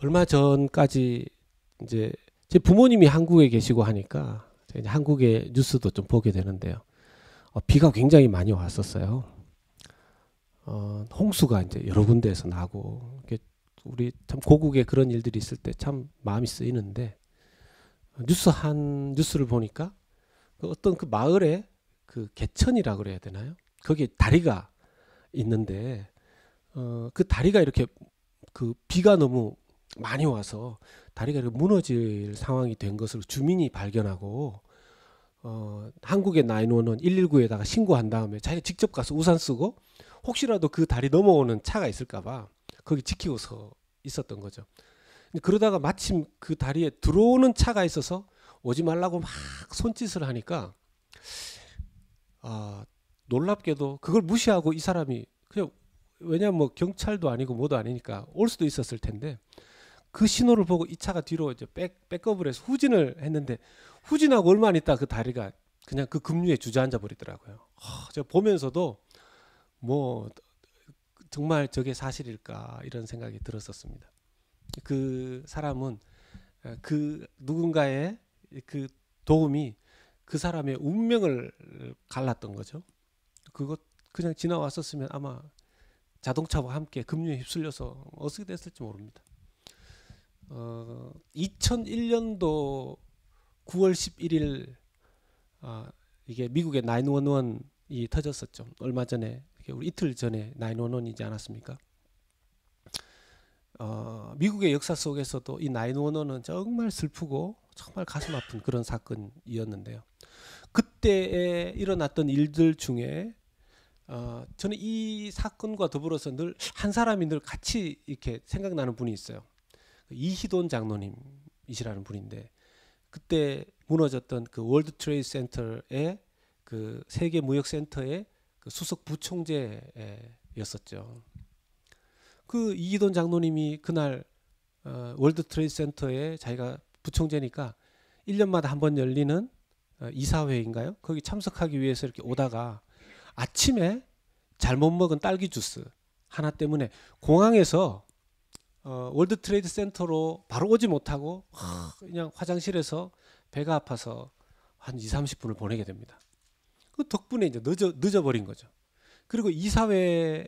얼마 전까지 이제 제 부모님이 한국에 계시고 하니까 제가 이제 한국의 뉴스도 좀 보게 되는데요. 비가 굉장히 많이 왔었어요. 홍수가 이제 여러 군데에서 나고, 우리 참 고국에 그런 일들이 있을 때 참 마음이 쓰이는데, 뉴스를 보니까 어떤 그 마을에 그 개천이라 그래야 되나요? 거기에 다리가 있는데, 그 다리가 이렇게 그 비가 너무 많이 와서 다리가 이렇게 무너질 상황이 된 것을 주민이 발견하고, 한국의 911 119에다가 신고한 다음에 자기가 직접 가서 우산 쓰고 혹시라도 그 다리 넘어오는 차가 있을까봐 거기 지키고서 있었던 거죠. 그러다가 마침 그 다리에 들어오는 차가 있어서 오지 말라고 막 손짓을 하니까, 놀랍게도 그걸 무시하고 이 사람이 그냥, 왜냐면 뭐 경찰도 아니고 뭐도 아니니까 올 수도 있었을 텐데, 그 신호를 보고 이 차가 뒤로 이제 백업을 해서 후진을 했는데, 후진하고 얼마 안 있다 그 다리가 그냥 그 급류에 주저앉아 버리더라고요. 제가 보면서도 뭐 정말 저게 사실일까 이런 생각이 들었었습니다. 그 사람은 그 누군가의 그 도움이 그 사람의 운명을 갈랐던 거죠. 그것 그냥 지나왔었으면 아마 자동차와 함께 급류에 휩쓸려서 어떻게 됐을지 모릅니다. 2001년도 9월 11일 이게 미국의 911이 터졌었죠. 얼마 전에, 우리 이틀 전에 911이지 않았습니까? 미국의 역사 속에서도 이 911은 정말 슬프고 정말 가슴 아픈 그런 사건이었는데요. 그때에 일어났던 일들 중에 저는 이 사건과 더불어서 늘 한 사람이 늘 같이 이렇게 생각나는 분이 있어요. 이희돈 장로님이시라는 분인데, 그때 무너졌던 그 월드 트레이드 센터의 그 세계 무역 센터의 그 수석 부총재였었죠. 그 이희돈 장로님이 그날 월드 트레이드 센터에 자기가 부총재니까 1년마다 한 번 열리는 이사회인가요? 거기 참석하기 위해서 이렇게 오다가 아침에 잘못 먹은 딸기 주스 하나 때문에 공항에서 월드 트레이드 센터로 바로 오지 못하고 그냥 화장실에서 배가 아파서 한 2~30분을 보내게 됩니다. 그 덕분에 이제 늦어버린 거죠. 그리고 이사회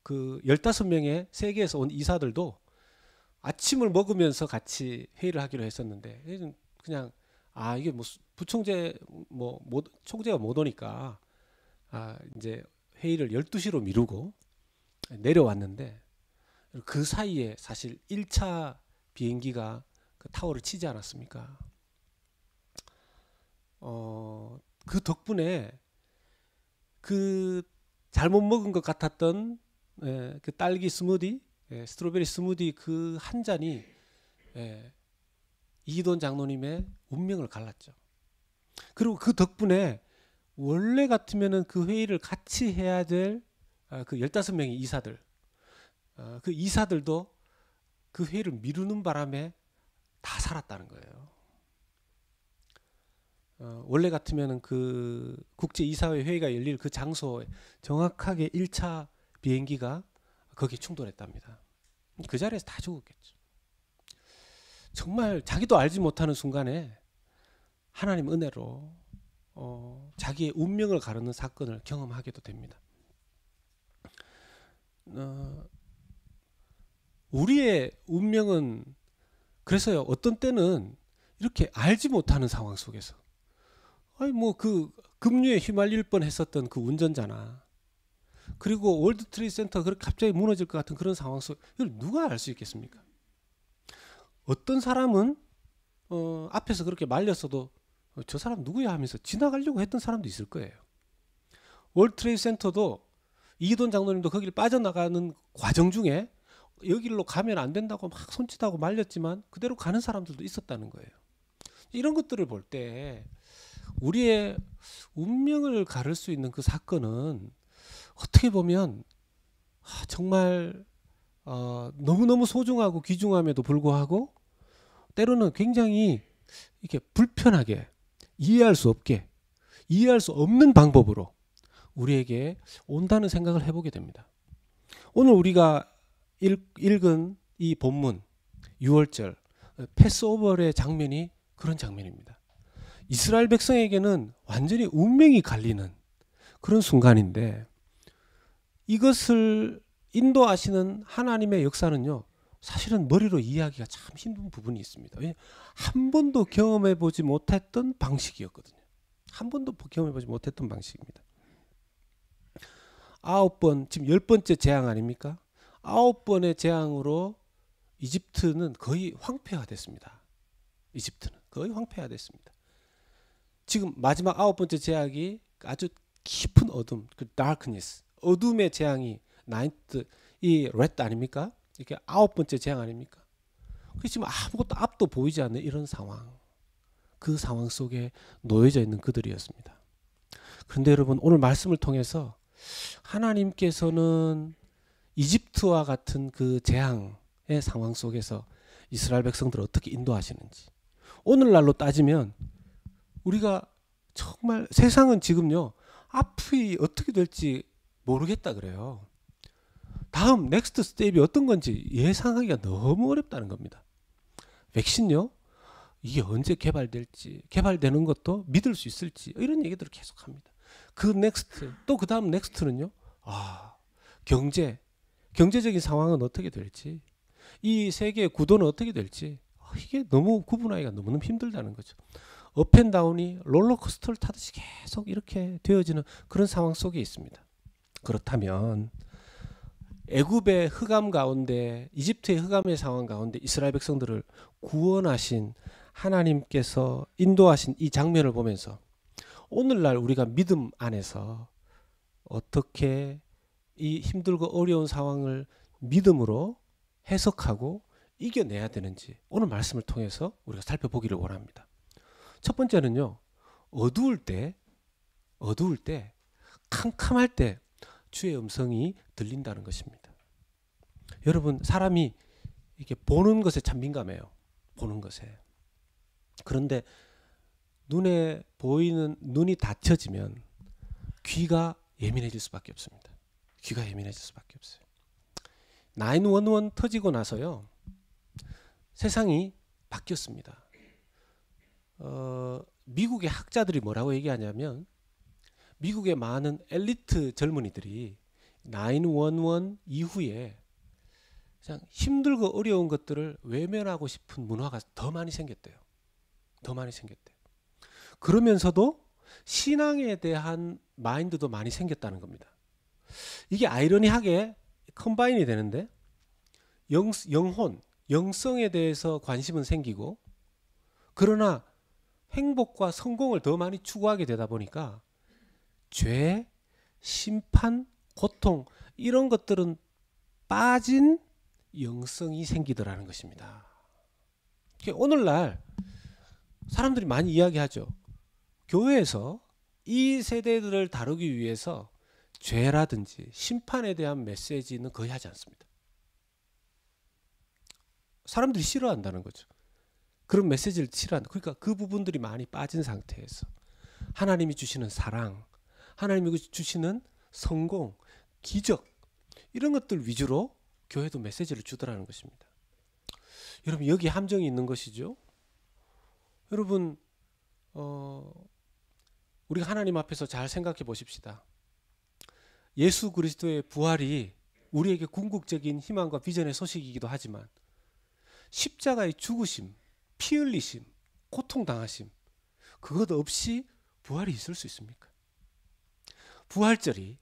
그 15명의 세계에서 온 이사들도 아침을 먹으면서 같이 회의를 하기로 했었는데, 그냥 이게 뭐 부총재 총재가 못 오니까 이제 회의를 12시로 미루고 내려왔는데, 그 사이에 사실 1차 비행기가 그 타워를 치지 않았습니까? 그 덕분에 그 잘못 먹은 것 같았던 그 딸기 스무디, 스트로베리 스무디 그 한 잔이 이희돈 장로님의 운명을 갈랐죠. 그리고 그 덕분에 원래 같으면은 그 회의를 같이 해야 될 그 15명의 이사들, 그 이사들도 그 회의를 미루는 바람에 다 살았다는 거예요. 원래 같으면은 그 국제이사회 회의가 열릴 그 장소에 정확하게 1차 비행기가 거기에 충돌했답니다. 그 자리에서 다 죽었겠죠. 정말 자기도 알지 못하는 순간에 하나님 은혜로 자기의 운명을 가르는 사건을 경험하게도 됩니다. 우리의 운명은 그래서요, 어떤 때는 이렇게 알지 못하는 상황 속에서, 그 급류에 휘말릴 뻔했었던 그 운전자나, 그리고 월드 트레이드 센터가 그렇게 갑자기 무너질 것 같은 그런 상황 속, 이걸 누가 알 수 있겠습니까? 어떤 사람은 앞에서 그렇게 말렸어도 저 사람 누구야 하면서 지나가려고 했던 사람도 있을 거예요. 월드 트레이드 센터도 이희돈 장로님도 거기를 빠져나가는 과정 중에 여기로 가면 안 된다고 막 손짓하고 말렸지만 그대로 가는 사람들도 있었다는 거예요. 이런 것들을 볼 때 우리의 운명을 가를 수 있는 그 사건은 어떻게 보면 정말 너무너무 소중하고 귀중함에도 불구하고 때로는 굉장히 이렇게 불편하게 이해할 수 없는 방법으로 우리에게 온다는 생각을 해보게 됩니다. 오늘 우리가 읽은 이 본문, 유월절 패스오버의 장면이 그런 장면입니다. 이스라엘 백성에게는 완전히 운명이 갈리는 그런 순간인데, 이것을 인도하시는 하나님의 역사는요, 사실은 머리로 이해하기가 참 힘든 부분이 있습니다. 한 번도 경험해 보지 못했던 방식이었거든요. 한 번도 경험해 보지 못했던 방식입니다. 9번, 지금 10번째 재앙 아닙니까? 9번의 재앙으로 이집트는 거의 황폐화됐습니다. 이집트는 거의 황폐화됐습니다. 지금 마지막 9번째 재앙이 아주 깊은 어둠, 그 darkness, 어둠의 재앙이 나인트, 이 레드 아닙니까? 이게 9번째 재앙 아닙니까? 그 지금 아무것도 앞도 보이지 않는 이런 상황, 그 상황 속에 놓여져 있는 그들이었습니다. 그런데 여러분, 오늘 말씀을 통해서 하나님께서는 이집트와 같은 그 재앙의 상황 속에서 이스라엘 백성들을 어떻게 인도하시는지, 오늘날로 따지면 우리가 정말 세상은 지금요, 앞이 어떻게 될지 모르겠다 그래요. 다음 넥스트 스텝이 어떤 건지 예상하기가 너무 어렵다는 겁니다. 백신요, 이게 언제 개발될지, 개발되는 것도 믿을 수 있을지, 이런 얘기들을 계속합니다. 그 넥스트, 또 그 다음 넥스트는요, 경제적인 상황은 어떻게 될지, 이 세계의 구도는 어떻게 될지, 이게 너무 구분하기가 너무너무 힘들다는 거죠. 업앤다운이 롤러코스터를 타듯이 계속 이렇게 되어지는 그런 상황 속에 있습니다. 그렇다면 애굽의 흑암 가운데, 이집트의 흑암의 상황 가운데 이스라엘 백성들을 구원하신 하나님께서 인도하신 이 장면을 보면서 오늘날 우리가 믿음 안에서 어떻게 이 힘들고 어려운 상황을 믿음으로 해석하고 이겨내야 되는지 오늘 말씀을 통해서 우리가 살펴보기를 원합니다. 첫 번째는요, 어두울 때, 캄캄할 때 주의 음성이 들린다는 것입니다. 여러분, 사람이 이렇게 보는 것에 참 민감해요. 보는 것에. 그런데 눈에 보이는, 눈이 닫혀지면 귀가 예민해질 수밖에 없습니다. 귀가 예민해질 수밖에 없어요. 911 터지고 나서요, 세상이 바뀌었습니다. 미국의 학자들이 뭐라고 얘기하냐면, 미국의 많은 엘리트 젊은이들이 911 이후에 그냥 힘들고 어려운 것들을 외면하고 싶은 문화가 더 많이 생겼대요. 그러면서도 신앙에 대한 마인드도 많이 생겼다는 겁니다. 이게 아이러니하게 컴바인이 되는데, 영혼, 영성에 대해서 관심은 생기고, 그러나 행복과 성공을 더 많이 추구하게 되다 보니까 죄, 심판, 고통, 이런 것들은 빠진 영성이 생기더라는 것입니다. 오늘날 사람들이 많이 이야기하죠. 교회에서 이 세대들을 다루기 위해서 죄라든지 심판에 대한 메시지는 거의 하지 않습니다. 사람들이 싫어한다는 거죠. 그런 메시지를 싫어한다. 그러니까 그 부분들이 많이 빠진 상태에서 하나님이 주시는 사랑, 하나님이 주시는 성공, 기적, 이런 것들 위주로 교회도 메시지를 주더라는 것입니다. 여러분, 여기 함정이 있는 것이죠. 여러분, 우리가 하나님 앞에서 잘 생각해 보십시다. 예수 그리스도의 부활이 우리에게 궁극적인 희망과 비전의 소식이기도 하지만, 십자가의 죽으심, 피 흘리심, 고통당하심, 그것 없이 부활이 있을 수 있습니까? 부활절이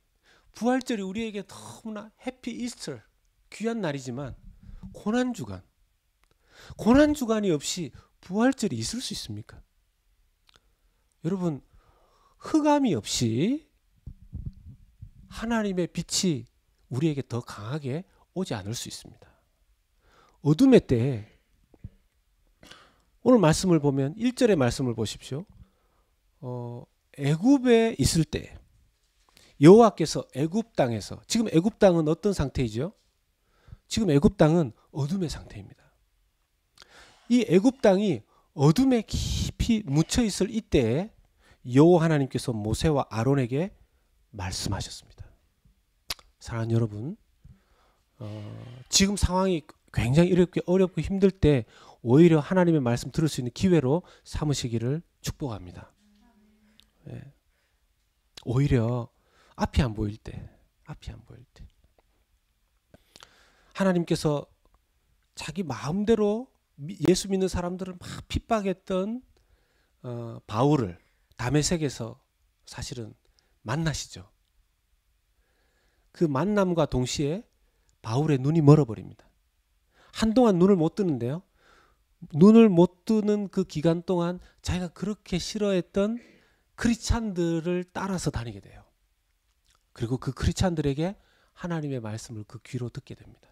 우리에게 너무나 해피 이스터, 귀한 날이지만 고난주간이 없이 부활절이 있을 수 있습니까? 여러분, 흑암이 없이 하나님의 빛이 우리에게 더 강하게 오지 않을 수 있습니다. 어둠의 때에, 오늘 말씀을 보면 1절의 말씀을 보십시오. 애굽에 있을 때 여호와께서 애굽 땅에서, 지금 애굽 땅은 어떤 상태이죠? 지금 애굽 땅은 어둠의 상태입니다. 이 애굽 땅이 어둠에 깊이 묻혀 있을 이때에 여호와 하나님께서 모세와 아론에게 말씀하셨습니다. 사랑하는 여러분, 지금 상황이 굉장히 어렵고 힘들 때 오히려 하나님의 말씀 들을 수 있는 기회로 삼으시기를 축복합니다. 예. 오히려 앞이 안 보일 때 하나님께서 자기 마음대로 예수 믿는 사람들을 막 핍박했던 바울을 다메섹에서 사실은 만나시죠. 그 만남과 동시에 바울의 눈이 멀어버립니다. 한동안 눈을 못 뜨는데요. 눈을 못 뜨는 그 기간 동안 자기가 그렇게 싫어했던 크리스찬들을 따라서 다니게 돼요. 그리고 그 크리스찬들에게 하나님의 말씀을 그 귀로 듣게 됩니다.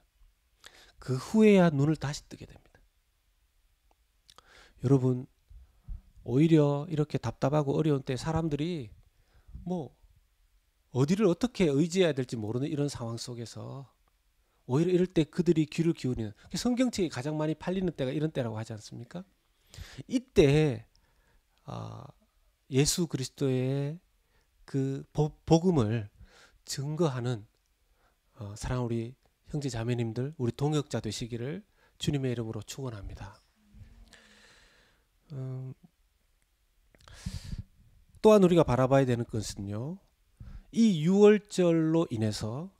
그 후에야 눈을 다시 뜨게 됩니다. 여러분, 오히려 이렇게 답답하고 어려운 때 사람들이 뭐 어디를 어떻게 의지해야 될지 모르는 이런 상황 속에서 오히려 이럴 때 그들이 귀를 기울이는, 성경책이 가장 많이 팔리는 때가 이런 때라고 하지 않습니까? 이때 예수 그리스도의 그 복음을 증거하는 사랑하는 우리 형제 자매님들, 우리 동역자 되시기를 주님의 이름으로 축원합니다. 또한 우리가 바라봐야 되는 것은요, 이 유월절로 인해서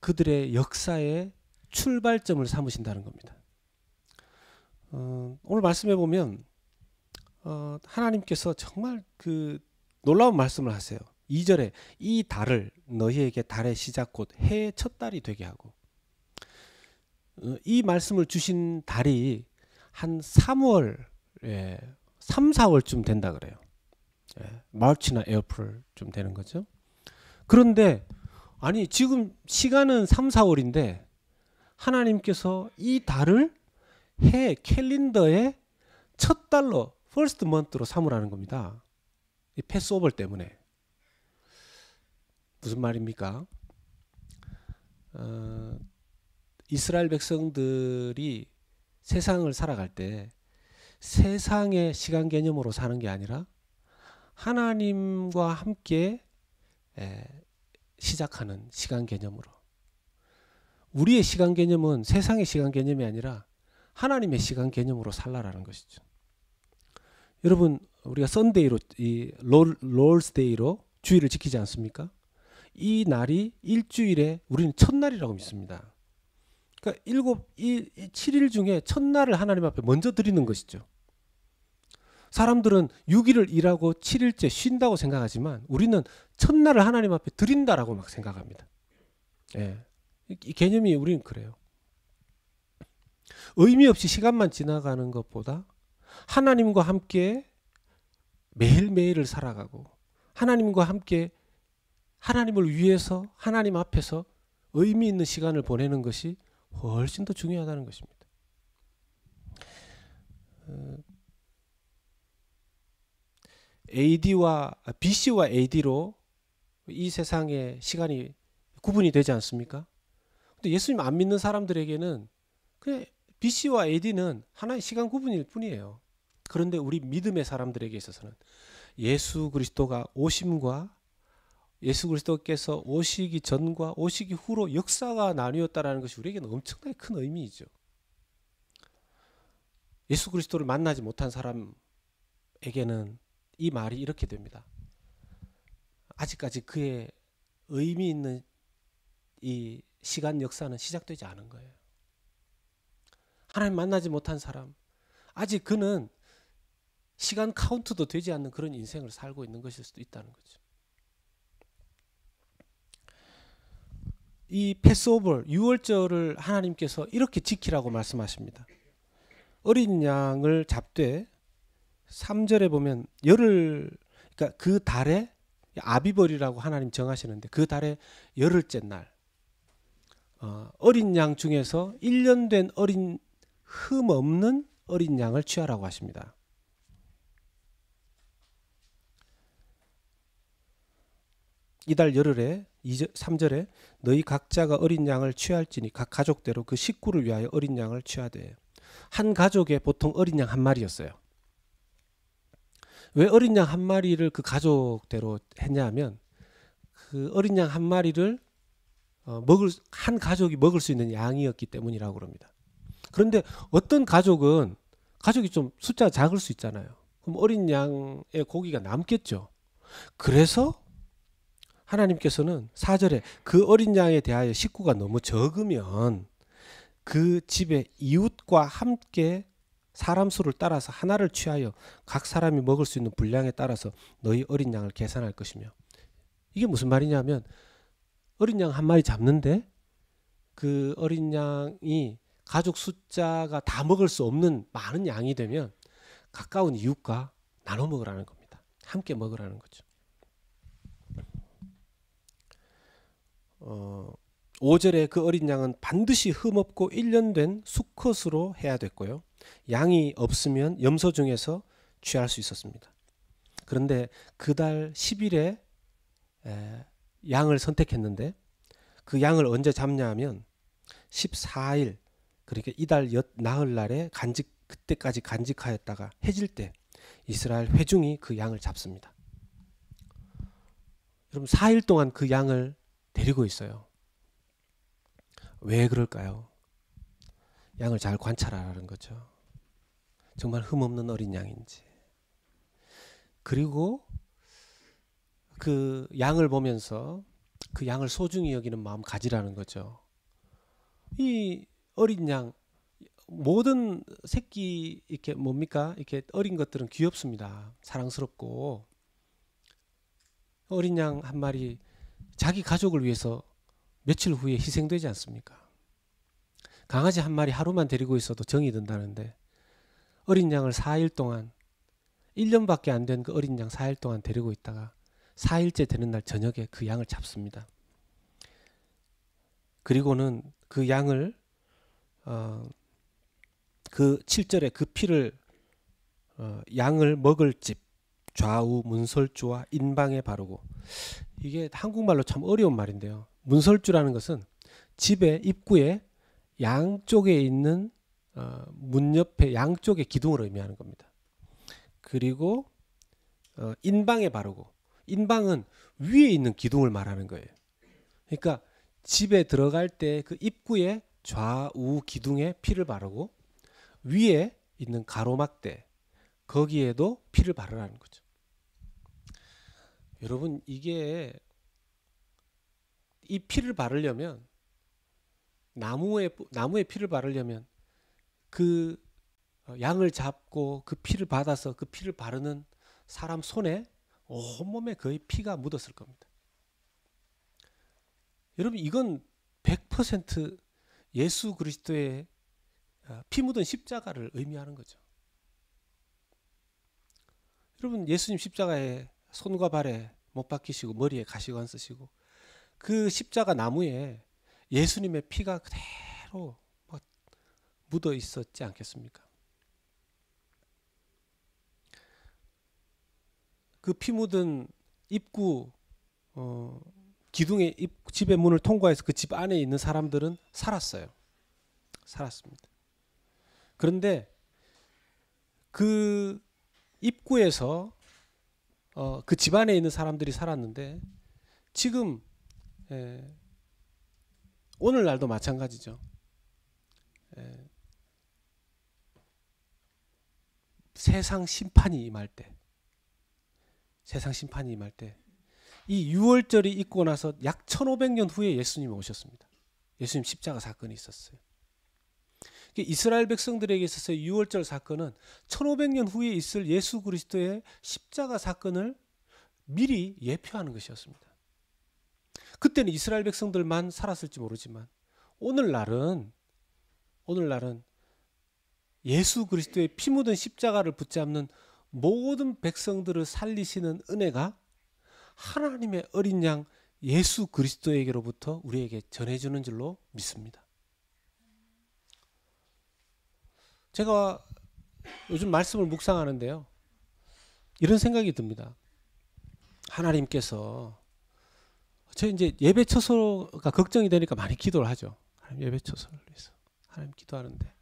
그들의 역사의 출발점을 삼으신다는 겁니다. 오늘 말씀해 보면 하나님께서 정말 그 놀라운 말씀을 하세요. 2절에 이 달을 너희에게 달의 시작 곧 해의 첫 달이 되게 하고, 이 말씀을 주신 달이 한 3월 3, 4월쯤 된다 그래요. 마르치나 에어프릴쯤 되는 거죠. 그런데 아니 지금 시간은 3, 4월인데 하나님께서 이 달을 해 캘린더의 첫 달로 first month로 삼으라는 겁니다. 이 패스오버 때문에. 무슨 말입니까? 이스라엘 백성들이 세상을 살아갈 때 세상의 시간 개념으로 사는 게 아니라 하나님과 함께 시작하는 시간 개념으로, 우리의 시간 개념은 세상의 시간 개념이 아니라 하나님의 시간 개념으로 살라라는 것이죠. 여러분, 우리가 썬데이로, 이 롤스데이로 주일을 지키지 않습니까? 이 날이 일주일에 우리는 첫날이라고 믿습니다. 그러니까 7일 중에 첫날을 하나님 앞에 먼저 드리는 것이죠. 사람들은 6일을 일하고 7일째 쉰다고 생각하지만 우리는 첫날을 하나님 앞에 드린다라고 막 생각합니다. 이 개념이 우리는 그래요. 의미 없이 시간만 지나가는 것보다 하나님과 함께 매일매일을 살아가고 하나님과 함께 하나님을 위해서 하나님 앞에서 의미 있는 시간을 보내는 것이 훨씬 더 중요하다는 것입니다. BC와 AD로 이 세상의 시간이 구분이 되지 않습니까? 근데 예수님 안 믿는 사람들에게는 그냥 BC와 AD는 하나의 시간 구분일 뿐이에요. 그런데 우리 믿음의 사람들에게 있어서는 예수 그리스도가 오심과 예수 그리스도께서 오시기 전과 오시기 후로 역사가 나뉘었다라는 것이 우리에게는 엄청나게 큰 의미이죠. 예수 그리스도를 만나지 못한 사람에게는 이 말이 이렇게 됩니다. 아직까지 그의 의미 있는 이 시간 역사는 시작되지 않은 거예요. 하나님 만나지 못한 사람, 아직 그는 시간 카운트도 되지 않는 그런 인생을 살고 있는 것일 수도 있다는 거죠. 이 패스오버, 유월절을 하나님께서 이렇게 지키라고 말씀하십니다. 어린 양을 잡되 3절에 보면 그러니까 그 달에 아비벌이라고 하나님 정하시는데 그 달에 열흘째 날 어린 양 중에서 1년 된 흠 없는 어린 양을 취하라고 하십니다. 이달 열흘에 3절에 너희 각자가 어린 양을 취할지니 각 가족대로 그 식구를 위하여 어린 양을 취하되, 한 가족에 보통 어린 양 한 마리였어요. 왜 어린 양 한 마리를 그 가족대로 했냐 하면 그 어린 양 한 마리를 한 가족이 먹을 수 있는 양이었기 때문이라고 합니다. 그런데 어떤 가족이 좀 숫자가 작을 수 있잖아요. 그럼 어린 양의 고기가 남겠죠. 그래서 하나님께서는 4절에 그 어린 양에 대하여 식구가 너무 적으면 그 집의 이웃과 함께 사람 수를 따라서 하나를 취하여 각 사람이 먹을 수 있는 분량에 따라서 너희 어린 양을 계산할 것이며, 이게 무슨 말이냐면 어린 양 한 마리 잡는데 그 어린 양이 가족 숫자가 다 먹을 수 없는 많은 양이 되면 가까운 이웃과 나눠 먹으라는 겁니다. 함께 먹으라는 거죠. 5절에 그 어린 양은 반드시 흠없고 1년 된 수컷으로 해야 됐고요. 양이 없으면 염소 중에서 취할 수 있었습니다. 그런데 그달 10일에 양을 선택했는데 그 양을 언제 잡냐 하면 14일, 그러니까 이달 나흘날에 그때까지 간직하였다가 해질 때 이스라엘 회중이 그 양을 잡습니다. 여러분 4일 동안 그 양을 데리고 있어요. 왜 그럴까요? 양을 잘 관찰하라는 거죠. 정말 흠없는 어린 양인지. 그리고 그 양을 보면서 그 양을 소중히 여기는 마음 가지라는 거죠. 이 어린 양, 모든 새끼 이렇게 뭡니까? 이렇게 어린 것들은 귀엽습니다. 사랑스럽고. 어린 양 한 마리 자기 가족을 위해서 며칠 후에 희생되지 않습니까? 강아지 한 마리 하루만 데리고 있어도 정이 든다는데 어린 양을 4일 동안, 1년밖에 안 된 그 어린 양 4일 동안 데리고 있다가 4일째 되는 날 저녁에 그 양을 잡습니다. 그리고는 그 양을 그 7절에 그 피를 양을 먹을 집 좌우 문설주와 인방에 바르고, 이게 한국말로 참 어려운 말인데요. 문설주라는 것은 집의 입구에 양쪽에 있는 문 옆에 양쪽의 기둥을 의미하는 겁니다. 그리고 인방에 바르고, 인방은 위에 있는 기둥을 말하는 거예요. 그러니까 집에 들어갈 때 그 입구에 좌우 기둥에 피를 바르고 위에 있는 가로막대 거기에도 피를 바르라는 거죠. 여러분 이게 이 피를 바르려면 나무에 피를 바르려면 그 양을 잡고 그 피를 받아서 그 피를 바르는 사람 손에 온몸에 거의 피가 묻었을 겁니다. 여러분 이건 100% 예수 그리스도의 피 묻은 십자가를 의미하는 거죠. 여러분 예수님 십자가에 손과 발에 못 박히시고 머리에 가시관 쓰시고 그 십자가 나무에 예수님의 피가 그대로 묻어 있었지 않겠습니까? 그 피 묻은 입구 기둥의 집의 문을 통과해서 그 집 안에 있는 사람들은 살았습니다. 그런데 그 입구에서 그 집 안에 있는 사람들이 살았는데 지금 오늘날도 마찬가지죠. 세상 심판이 임할 때 이 6월절이 있고 나서 약 1500년 후에 예수님이 오셨습니다. 예수님 십자가 사건이 있었어요. 이스라엘 백성들에게 있어서 6월절 사건은 1500년 후에 있을 예수 그리스도의 십자가 사건을 미리 예표하는 것이었습니다. 그때는 이스라엘 백성들만 살았을지 모르지만 오늘날은 예수 그리스도의 피 묻은 십자가를 붙잡는 모든 백성들을 살리시는 은혜가 하나님의 어린 양 예수 그리스도에게로부터 우리에게 전해주는 줄로 믿습니다. 제가 요즘 말씀을 묵상하는데요, 이런 생각이 듭니다. 하나님께서 저 이제 예배 처소가 걱정이 되니까 많이 기도를 하죠. 예배 처소를 위해서 하나님 기도하는데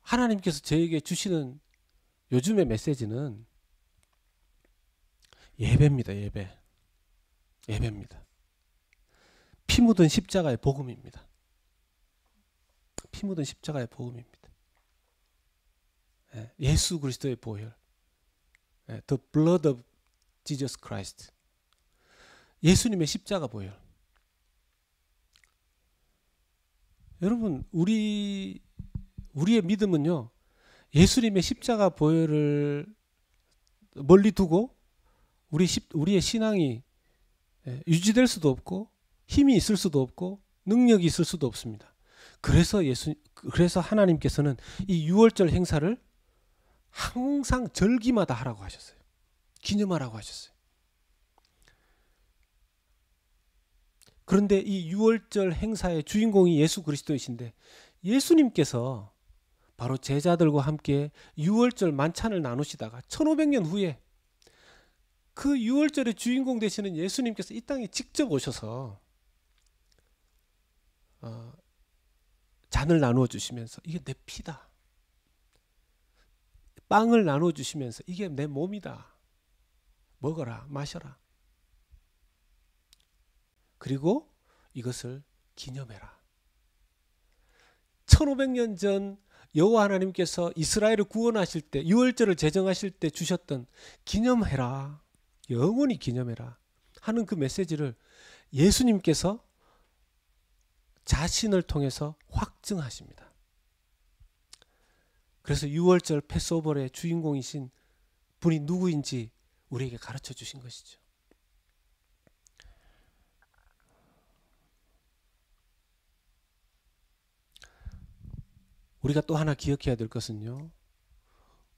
하나님께서 저에게 주시는 요즘의 메시지는 예배입니다. 예배입니다. 피 묻은 십자가의 복음입니다. 피 묻은 십자가의 복음입니다. 예수 그리스도의 보혈. The blood of Jesus Christ. 예수님의 십자가 보혈. 여러분, 우리의 믿음은요, 예수님의 십자가 보혈을 멀리 두고 우리의 신앙이 유지될 수도 없고 힘이 있을 수도 없고 능력이 있을 수도 없습니다. 그래서 하나님께서는 이 유월절 행사를 항상 절기마다 하라고 하셨어요. 기념하라고 하셨어요. 그런데 이 유월절 행사의 주인공이 예수 그리스도이신데 예수님께서 바로 제자들과 함께 유월절 만찬을 나누시다가 1500년 후에 그 유월절의 주인공 되시는 예수님께서 이 땅에 직접 오셔서 잔을 나누어 주시면서 이게 내 피다. 빵을 나누어 주시면서 이게 내 몸이다. 먹어라, 마셔라. 그리고 이것을 기념해라. 1500년 전 여호와 하나님께서 이스라엘을 구원하실 때 유월절을 제정하실 때 주셨던 기념해라. 영원히 기념해라 하는 그 메시지를 예수님께서 자신을 통해서 확증하십니다. 그래서 유월절 패스오버의 주인공이신 분이 누구인지 우리에게 가르쳐 주신 것이죠. 우리가 또 하나 기억해야 될 것은요,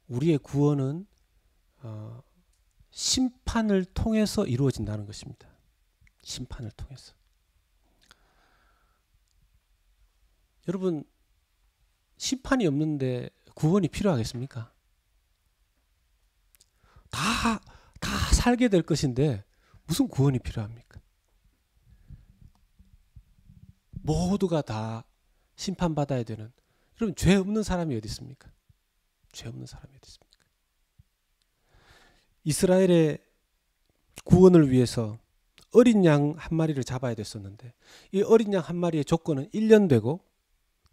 우리의 구원은 심판을 통해서 이루어진다는 것입니다. 심판을 통해서. 여러분, 심판이 없는데 구원이 필요하겠습니까? 다 살게 될 것인데 무슨 구원이 필요합니까? 모두가 다 심판받아야 되는, 여러분, 죄 없는 사람이 어디 있습니까? 죄 없는 사람이 어디 있습니까? 이스라엘의 구원을 위해서 어린 양 한 마리를 잡아야 됐었는데 이 어린 양 한 마리의 조건은 1년 되고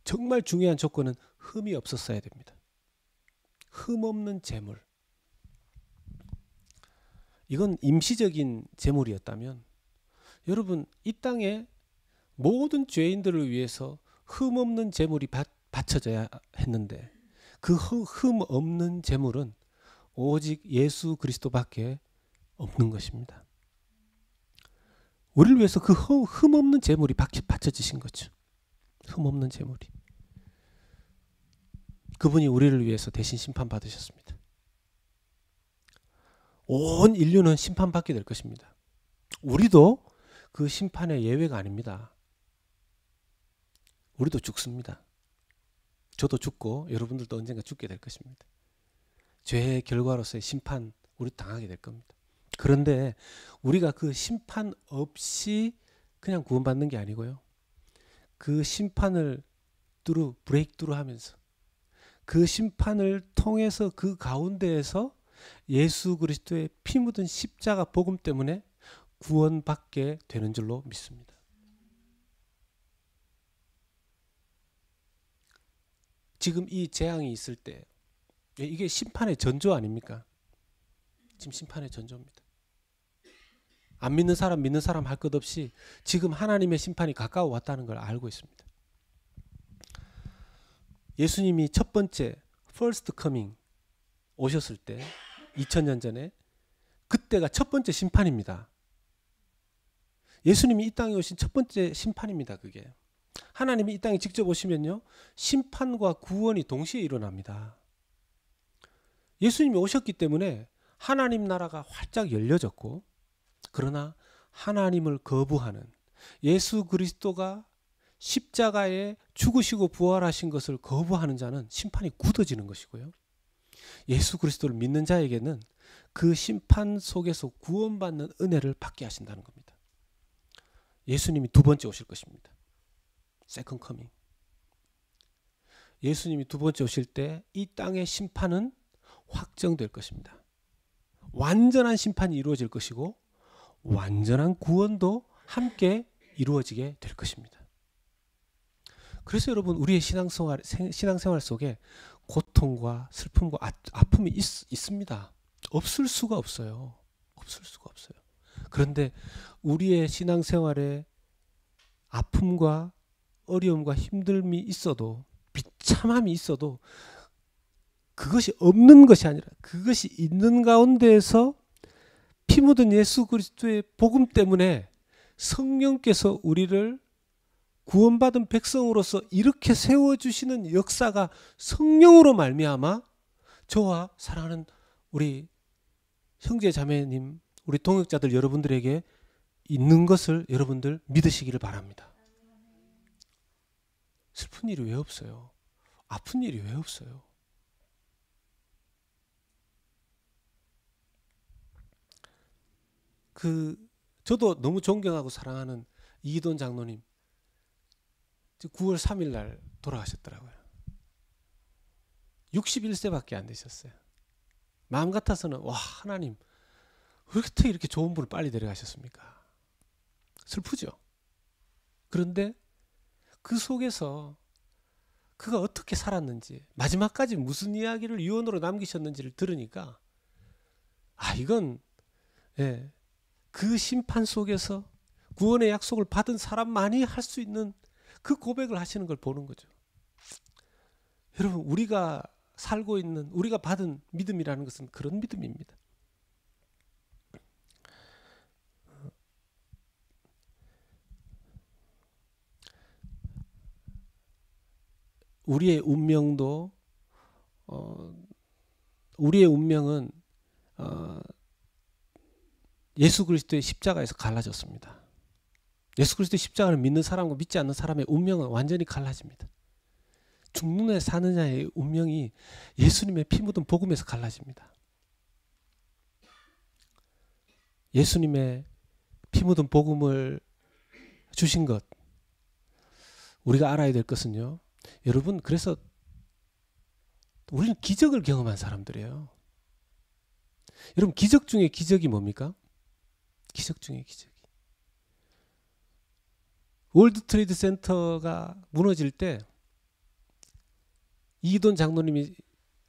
정말 중요한 조건은 흠이 없었어야 됩니다. 흠 없는 제물. 이건 임시적인 제물이었다면 여러분, 이 땅에 모든 죄인들을 위해서 흠 없는 제물이 바쳐져야 했는데 그 흠 없는 제물은 오직 예수 그리스도밖에 없는 것입니다. 우리를 위해서 그 흠 없는 제물이 바쳐지신 거죠. 흠 없는 제물이. 그분이 우리를 위해서 대신 심판받으셨습니다. 온 인류는 심판받게 될 것입니다. 우리도 그 심판의 예외가 아닙니다. 우리도 죽습니다. 저도 죽고 여러분들도 언젠가 죽게 될 것입니다. 죄의 결과로서의 심판 우리 당하게 될 겁니다. 그런데 우리가 그 심판 없이 그냥 구원받는 게 아니고요. 그 심판을 브레이크트루 하면서 그 심판을 통해서 그 가운데에서 예수 그리스도의 피 묻은 십자가 복음 때문에 구원받게 되는 줄로 믿습니다. 지금 이 재앙이 있을 때 이게 심판의 전조 아닙니까? 지금 심판의 전조입니다. 안 믿는 사람 믿는 사람 할 것 없이 지금 하나님의 심판이 가까워 왔다는 걸 알고 있습니다. 예수님이 첫 번째 first coming 오셨을 때 2000년 전에 그때가 첫 번째 심판입니다. 예수님이 이 땅에 오신 첫 번째 심판입니다. 그게 하나님이 이 땅에 직접 오시면요, 심판과 구원이 동시에 일어납니다. 예수님이 오셨기 때문에 하나님 나라가 활짝 열려졌고, 그러나 하나님을 거부하는, 예수 그리스도가 십자가에 죽으시고 부활하신 것을 거부하는 자는 심판이 굳어지는 것이고요. 예수 그리스도를 믿는 자에게는 그 심판 속에서 구원받는 은혜를 받게 하신다는 겁니다. 예수님이 두 번째 오실 것입니다. 세컨드 커밍. 예수님이 두 번째 오실 때 이 땅의 심판은 확정될 것입니다. 완전한 심판이 이루어질 것이고 완전한 구원도 함께 이루어지게 될 것입니다. 그래서 여러분 우리의 신앙생활 속에 고통과 슬픔과 아픔이 있습니다. 없을 수가 없어요. 없을 수가 없어요. 그런데 우리의 신앙생활에 아픔과 어려움과 힘듦이 있어도, 비참함이 있어도 그것이 없는 것이 아니라 그것이 있는 가운데에서 피 묻은 예수 그리스도의 복음 때문에 성령께서 우리를 구원받은 백성으로서 이렇게 세워주시는 역사가 성령으로 말미암아 저와 사랑하는 우리 형제 자매님, 우리 동역자들 여러분들에게 있는 것을 여러분들 믿으시기를 바랍니다. 슬픈 일이 왜 없어요? 아픈 일이 왜 없어요? 저도 너무 존경하고 사랑하는 이기돈 장로님 9월 3일 날 돌아가셨더라고요. 61세밖에 안 되셨어요. 마음 같아서는 와, 하나님 어떻게 이렇게 좋은 분을 빨리 데려가셨습니까? 슬프죠. 그런데 그 속에서 그가 어떻게 살았는지, 마지막까지 무슨 이야기를 유언으로 남기셨는지를 들으니까 이건 그 심판 속에서 구원의 약속을 받은 사람만이 할 수 있는 그 고백을 하시는 걸 보는 거죠. 여러분, 우리가 살고 있는, 우리가 받은 믿음이라는 것은 그런 믿음입니다. 우리의 운명은 예수 그리스도의 십자가에서 갈라졌습니다. 예수 그리스도의 십자가를 믿는 사람과 믿지 않는 사람의 운명은 완전히 갈라집니다. 죽느냐 사느냐의 운명이 예수님의 피 묻은 복음에서 갈라집니다. 예수님의 피 묻은 복음을 주신 것, 우리가 알아야 될 것은요, 여러분, 그래서 우리는 기적을 경험한 사람들이에요. 여러분, 기적 중에 기적이 뭡니까? 기적 중에 기적이. 월드 트레이드 센터가 무너질 때 이기돈 장로님이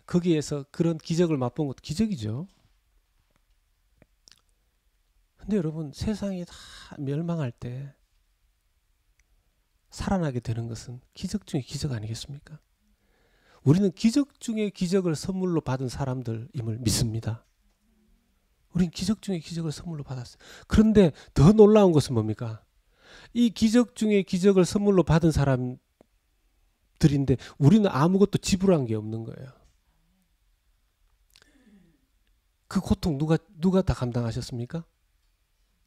거기에서 그런 기적을 맛본 것도 기적이죠. 근데 여러분, 세상이 다 멸망할 때 살아나게 되는 것은 기적 중에 기적 아니겠습니까? 우리는 기적 중에 기적을 선물로 받은 사람들임을 믿습니다. 우린 기적 중에 기적을 선물로 받았어요. 그런데 더 놀라운 것은 뭡니까? 이 기적 중에 기적을 선물로 받은 사람들인데 우리는 아무것도 지불한 게 없는 거예요. 그 고통 누가 다 감당하셨습니까?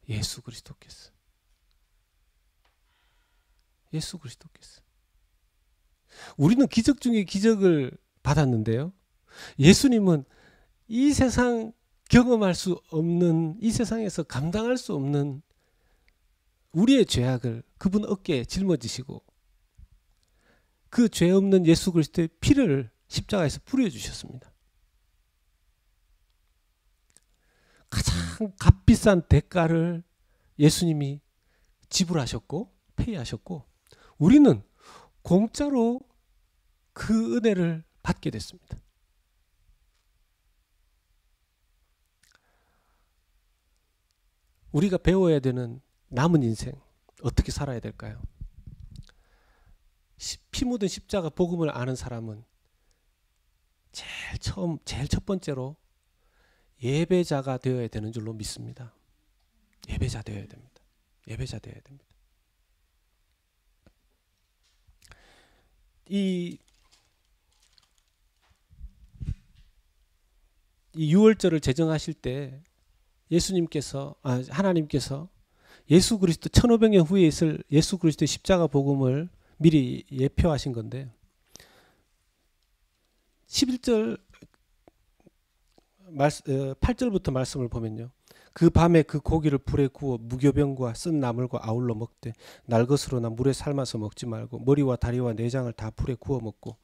예수 그리스도께서. 예수 그리스도께서. 우리는 기적 중에 기적을 받았는데요, 예수님은 이 세상 경험할 수 없는, 이 세상에서 감당할 수 없는 우리의 죄악을 그분 어깨에 짊어지시고 그 죄 없는 예수 그리스도의 피를 십자가에서 뿌려주셨습니다. 가장 값비싼 대가를 예수님이 지불하셨고 페이하셨고 우리는 공짜로 그 은혜를 받게 됐습니다. 우리가 배워야 되는 남은 인생 어떻게 살아야 될까요? 피 묻은 십자가 복음을 아는 사람은 제일 첫 번째로 예배자가 되어야 되는 줄로 믿습니다. 예배자 되어야 됩니다. 예배자 되어야 됩니다. 이 6월절을 제정하실 때 하나님께서 예수 그리스도 1500년 후에 있을 예수 그리스도의 십자가 복음을 미리 예표하신 건데 11절 8절부터 말씀을 보면요, 그 밤에 그 고기를 불에 구워 무교병과 쓴 나물과 아울러 먹되 날것으로나 물에 삶아서 먹지 말고 머리와 다리와 내장을 다 불에 구워 먹고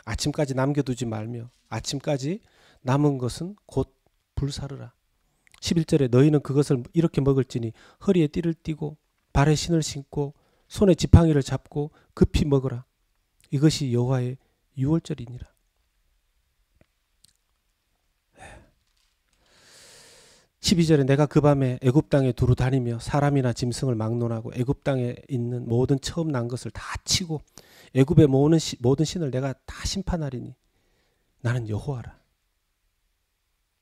아침까지 남겨두지 말며 아침까지 남은 것은 곧 불사르라. 11절에 너희는 그것을 이렇게 먹을지니 허리에 띠를 띠고 발에 신을 신고 손에 지팡이를 잡고 급히 먹으라. 이것이 여호와의 유월절이니라. 12절에 내가 그 밤에 애굽 땅에 두루 다니며 사람이나 짐승을 막론하고 애굽 땅에 있는 모든 처음 난 것을 다 치고 애굽의 모든 신을 내가 다 심판하리니 나는 여호와라.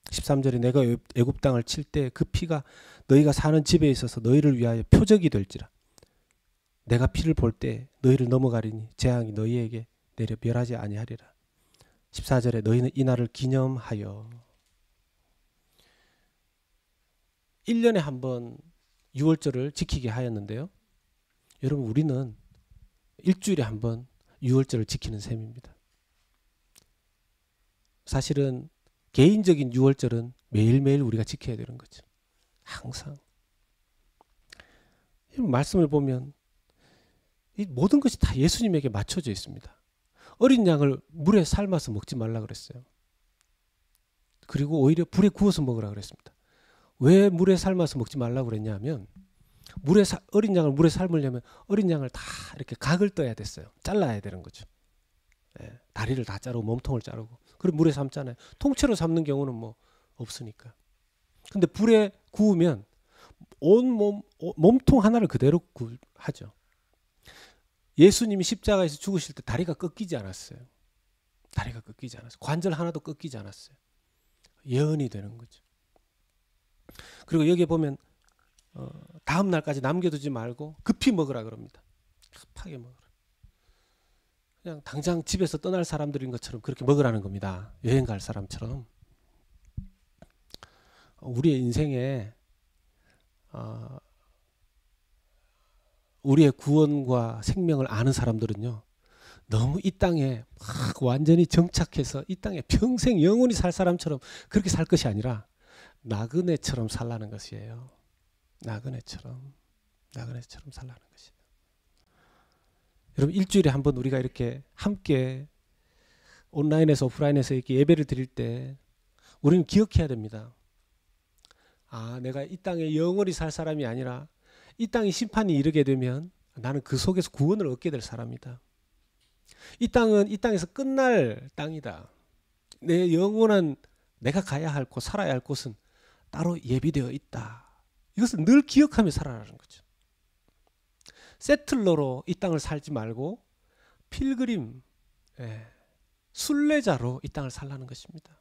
13절에 내가 애굽 땅을 칠 때 그 피가 너희가 사는 집에 있어서 너희를 위하여 표적이 될지라. 내가 피를 볼 때 너희를 넘어가리니 재앙이 너희에게 내려 멸하지 아니하리라. 14절에 너희는 이 날을 기념하여 1년에 한 번 유월절을 지키게 하였는데요. 여러분 우리는 일주일에 한 번 유월절을 지키는 셈입니다. 사실은 개인적인 유월절은 매일매일 우리가 지켜야 되는 거죠. 항상. 말씀을 보면 이 모든 것이 다 예수님에게 맞춰져 있습니다. 어린 양을 물에 삶아서 먹지 말라 그랬어요. 그리고 오히려 불에 구워서 먹으라 그랬습니다. 왜 물에 삶아서 먹지 말라고 그랬냐면 어린 양을 물에 삶으려면 어린 양을 다 이렇게 각을 떠야 됐어요. 잘라야 되는 거죠. 다리를 다 자르고 몸통을 자르고 그리고 물에 삶잖아요. 통째로 삶는 경우는 뭐 없으니까. 근데 불에 구우면 온 몸통 하나를 그대로 하죠. 예수님이 십자가에서 죽으실 때 다리가 꺾이지 않았어요. 다리가 꺾이지 않았어요. 관절 하나도 꺾이지 않았어요. 예언이 되는 거죠. 그리고 여기에 보면 다음 날까지 남겨두지 말고 급히 먹으라 그럽니다. 급하게 먹으라. 그냥 당장 집에서 떠날 사람들인 것처럼 그렇게 먹으라는 겁니다. 여행 갈 사람처럼. 우리의 인생에 우리의 구원과 생명을 아는 사람들은요. 너무 이 땅에 막 완전히 정착해서 이 땅에 평생 영원히 살 사람처럼 그렇게 살 것이 아니라 나그네처럼 살라는 것이에요. 나그네처럼 살라는 것이에요. 여러분 일주일에 한 번 우리가 이렇게 함께 온라인에서 오프라인에서 이렇게 예배를 드릴 때 우리는 기억해야 됩니다. 내가 이 땅에 영원히 살 사람이 아니라 이 땅이 심판이 이르게 되면 나는 그 속에서 구원을 얻게 될 사람이다. 이 땅은 이 땅에서 끝날 땅이다. 내 영원한 내가 가야 할 곳, 살아야 할 곳은 따로 예비되어 있다. 이것을 늘 기억하며 살아라는 거죠. 세틀러로 이 땅을 살지 말고 필그림, 순례자로 이 땅을 살라는 것입니다.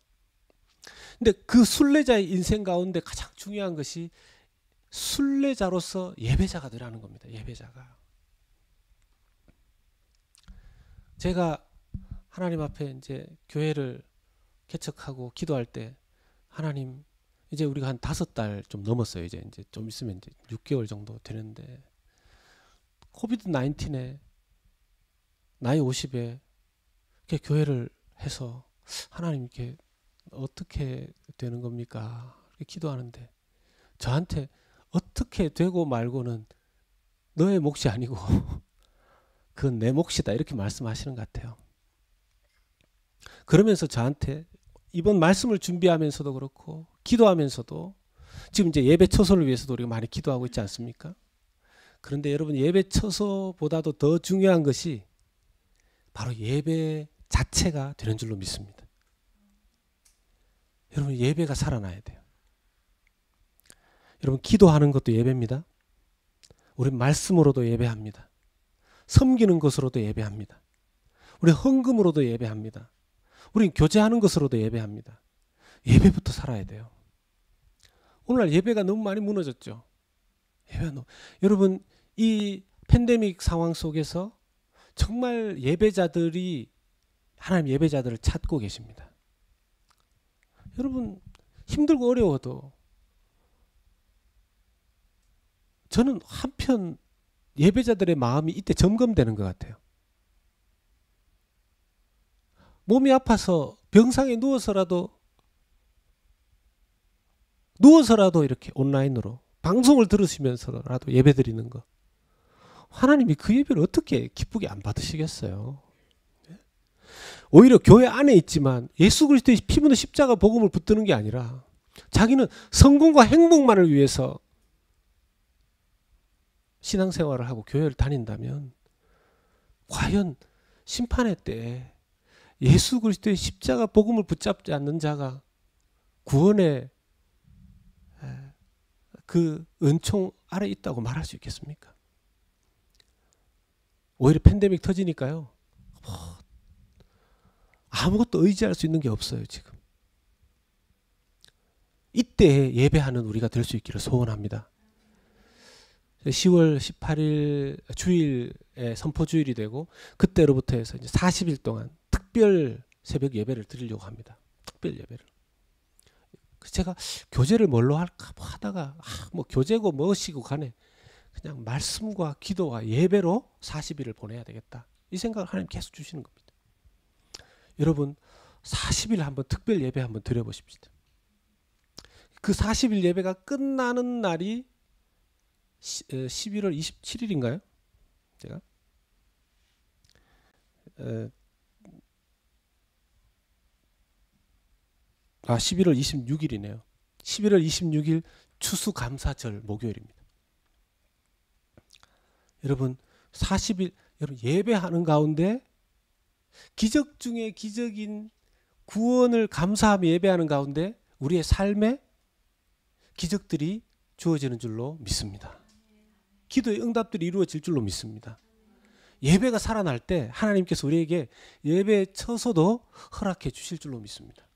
근데 그 순례자의 인생 가운데 가장 중요한 것이 순례자로서 예배자가 되라는 겁니다. 예배자가. 제가 하나님 앞에 이제 교회를 개척하고 기도할 때 하나님 이제 우리가 한 5달 좀 넘었어요. 이제 좀 있으면 이제 6개월 정도 되는데 코비드 19에 나이 50에 이렇게 교회를 해서 하나님 이렇게 어떻게 되는 겁니까? 이렇게 기도하는데 저한테 어떻게 되고 말고는 너의 몫이 아니고 그건 내 몫이다 이렇게 말씀하시는 것 같아요. 그러면서 저한테 이번 말씀을 준비하면서도 그렇고 기도하면서도 지금 이제 예배 처소를 위해서도 우리가 많이 기도하고 있지 않습니까? 그런데 여러분 예배 처소보다도 더 중요한 것이 바로 예배 자체가 되는 줄로 믿습니다. 여러분 예배가 살아나야 돼요. 여러분 기도하는 것도 예배입니다. 우리 말씀으로도 예배합니다. 섬기는 것으로도 예배합니다. 우리 헌금으로도 예배합니다. 우린 교제하는 것으로도 예배합니다. 예배부터 살아야 돼요. 오늘날 예배가 너무 많이 무너졌죠. 여러분 이 팬데믹 상황 속에서 정말 예배자들이 하나님 예배자들을 찾고 계십니다. 여러분 힘들고 어려워도 저는 한편 예배자들의 마음이 이때 점검되는 것 같아요. 몸이 아파서 병상에 누워서라도 이렇게 온라인으로 방송을 들으시면서라도 예배 드리는 거. 하나님이 그 예배를 어떻게 기쁘게 안 받으시겠어요? 오히려 교회 안에 있지만 예수 그리스도의 피 묻은 십자가 복음을 붙드는 게 아니라 자기는 성공과 행복만을 위해서 신앙생활을 하고 교회를 다닌다면 과연 심판의 때 예수 그리스도의 십자가 복음을 붙잡지 않는 자가 구원의 그 은총 아래 있다고 말할 수 있겠습니까? 오히려 팬데믹 터지니까요. 아무것도 의지할 수 있는 게 없어요, 지금. 이때 예배하는 우리가 될 수 있기를 소원합니다. 10월 18일 주일에 선포주일이 되고 그때로부터 해서 이제 40일 동안 특별 새벽 예배를 드리려고 합니다. 특별 예배를. 제가 교제를 뭘로 할까 하다가 뭐 교제고 무엇이고 간에 그냥 말씀과 기도와 예배로 40일을 보내야 되겠다. 이 생각을 하나님 계속 주시는 겁니다. 여러분 40일 한번 특별 예배 한번 드려보십시다. 그 40일 예배가 끝나는 날이 11월 27일인가요? 제가 11월 26일이네요. 11월 26일 추수감사절 목요일입니다. 여러분 40일 여러분 예배하는 가운데 기적 중에 기적인 구원을 감사하며 예배하는 가운데 우리의 삶에 기적들이 주어지는 줄로 믿습니다. 기도의 응답들이 이루어질 줄로 믿습니다. 예배가 살아날 때 하나님께서 우리에게 예배 처소도 허락해 주실 줄로 믿습니다.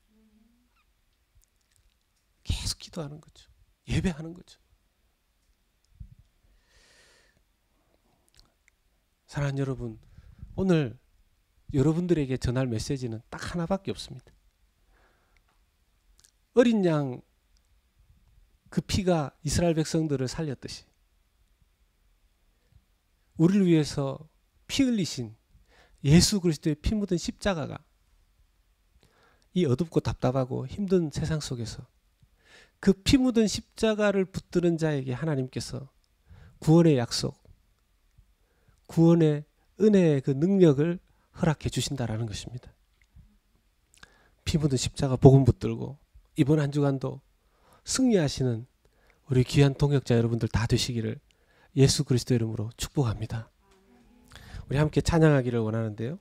계속 기도하는 거죠. 예배하는 거죠. 사랑하는 여러분, 오늘 여러분들에게 전할 메시지는 딱 하나밖에 없습니다. 어린 양 그 피가 이스라엘 백성들을 살렸듯이 우리를 위해서 피 흘리신 예수 그리스도의 피 묻은 십자가가 이 어둡고 답답하고 힘든 세상 속에서 그 피 묻은 십자가를 붙드는 자에게 하나님께서 구원의 약속, 구원의 은혜의 그 능력을 허락해 주신다라는 것입니다. 피 묻은 십자가 복음 붙들고 이번 한 주간도 승리하시는 우리 귀한 동역자 여러분들 다 되시기를 예수 그리스도 이름으로 축복합니다. 우리 함께 찬양하기를 원하는데요.